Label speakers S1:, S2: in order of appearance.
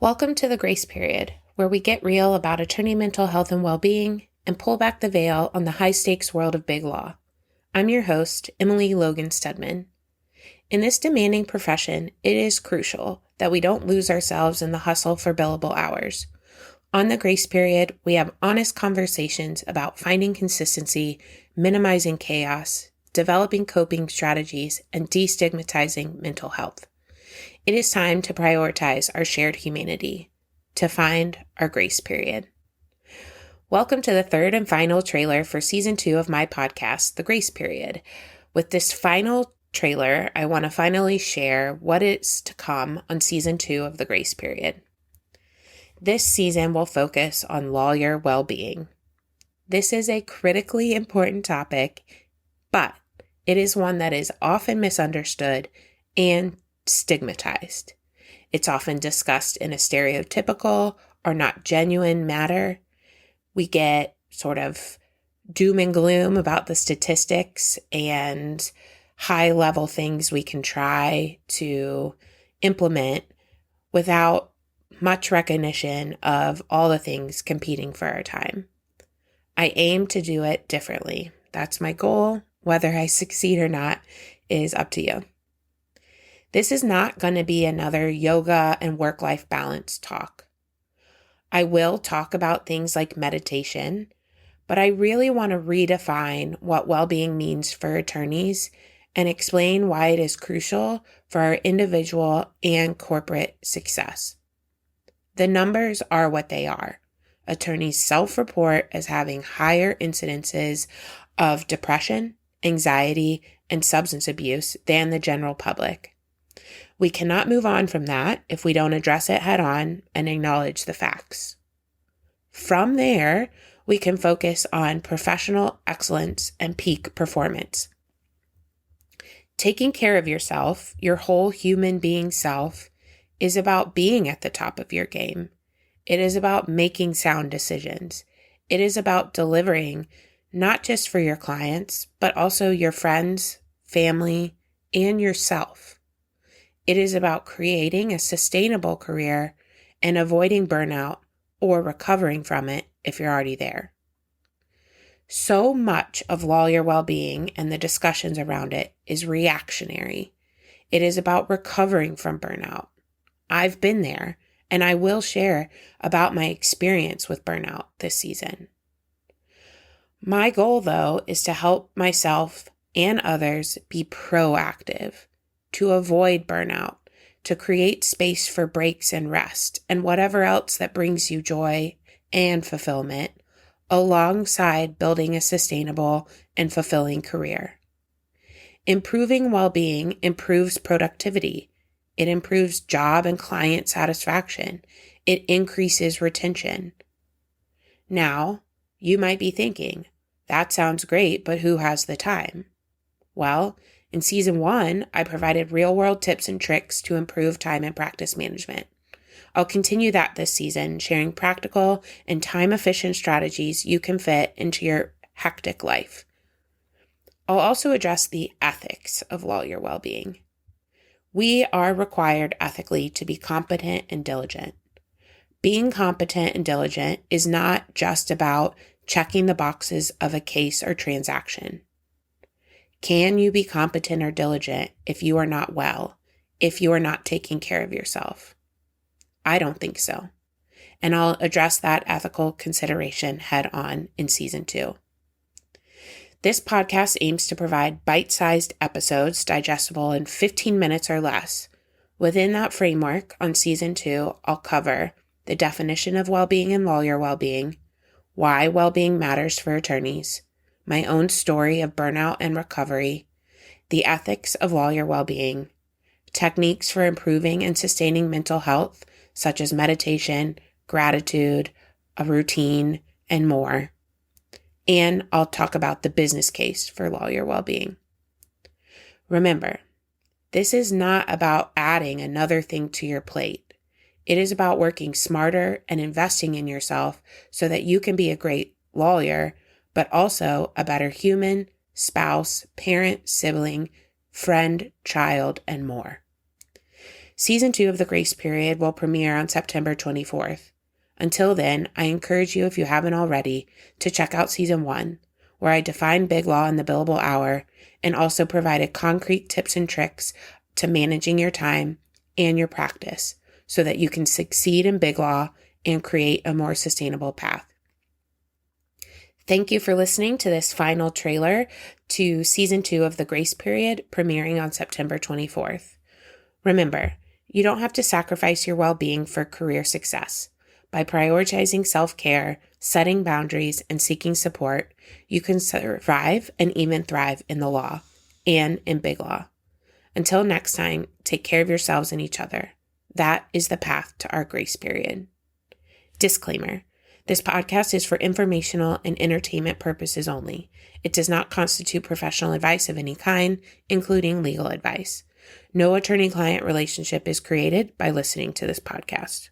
S1: Welcome to the Grace Period, where we get real about attorney mental health and well-being and pull back the veil on the high-stakes world of big law. I'm your host, Emily Logan Stedman. In this demanding profession, it is crucial that we don't lose ourselves in the hustle for billable hours. On the Grace Period, we have honest conversations about finding consistency, minimizing chaos, developing coping strategies, and destigmatizing mental health. It is time to prioritize our shared humanity, to find our grace period. Welcome to the third and final trailer for season 2 of my podcast, The Grace Period. With this final trailer, I want to finally share what is to come on season 2 of The Grace Period. This season will focus on lawyer well-being. This is a critically important topic, but it is one that is often misunderstood and stigmatized. It's often discussed in a stereotypical or not genuine manner. We get sort of doom and gloom about the statistics and high-level things we can try to implement without much recognition of all the things competing for our time. I aim to do it differently. That's my goal. Whether I succeed or not is up to you. This is not going to be another yoga and work-life balance talk. I will talk about things like meditation, but I really want to redefine what well-being means for attorneys and explain why it is crucial for our individual and corporate success. The numbers are what they are. Attorneys self-report as having higher incidences of depression, anxiety, and substance abuse than the general public. We cannot move on from that if we don't address it head on and acknowledge the facts. From there, we can focus on professional excellence and peak performance. Taking care of yourself, your whole human being self, is about being at the top of your game. It is about making sound decisions. It is about delivering not just for your clients, but also your friends, family, and yourself. It is about creating a sustainable career and avoiding burnout or recovering from it if you're already there. So much of lawyer well-being and the discussions around it is reactionary. It is about recovering from burnout. I've been there, and I will share about my experience with burnout this season. My goal, though, is to help myself and others be proactive, to avoid burnout, to create space for breaks and rest, and whatever else that brings you joy and fulfillment, alongside building a sustainable and fulfilling career. Improving well-being improves productivity. It improves job and client satisfaction. It increases retention. Now, you might be thinking, that sounds great, but who has the time? Well, in season 1, I provided real-world tips and tricks to improve time and practice management. I'll continue that this season, sharing practical and time-efficient strategies you can fit into your hectic life. I'll also address the ethics of lawyer well-being. We are required ethically to be competent and diligent. Being competent and diligent is not just about checking the boxes of a case or transaction. Can you be competent or diligent if you are not well, if you are not taking care of yourself? I don't think so. And I'll address that ethical consideration head on in season 2. This podcast aims to provide bite-sized episodes digestible in 15 minutes or less. Within that framework, on season 2, I'll cover the definition of well-being and lawyer well-being, why well-being matters for attorneys, my own story of burnout and recovery, the ethics of lawyer well-being, techniques for improving and sustaining mental health, such as meditation, gratitude, a routine, and more. And I'll talk about the business case for lawyer well-being. Remember, this is not about adding another thing to your plate. It is about working smarter and investing in yourself so that you can be a great lawyer, but also a better human, spouse, parent, sibling, friend, child, and more. Season 2 of the Grace Period will premiere on September 24th. Until then, I encourage you, if you haven't already, to check out Season 1, where I define Big Law in the billable hour and also provided concrete tips and tricks to managing your time and your practice so that you can succeed in Big Law and create a more sustainable path. Thank you for listening to this final trailer to Season 2 of the Grace Period, premiering on September 24th. Remember, you don't have to sacrifice your well-being for career success. By prioritizing self-care, setting boundaries, and seeking support, you can survive and even thrive in the law and in Big Law. Until next time, take care of yourselves and each other. That is the path to our Grace Period. Disclaimer: this podcast is for informational and entertainment purposes only. It does not constitute professional advice of any kind, including legal advice. No attorney-client relationship is created by listening to this podcast.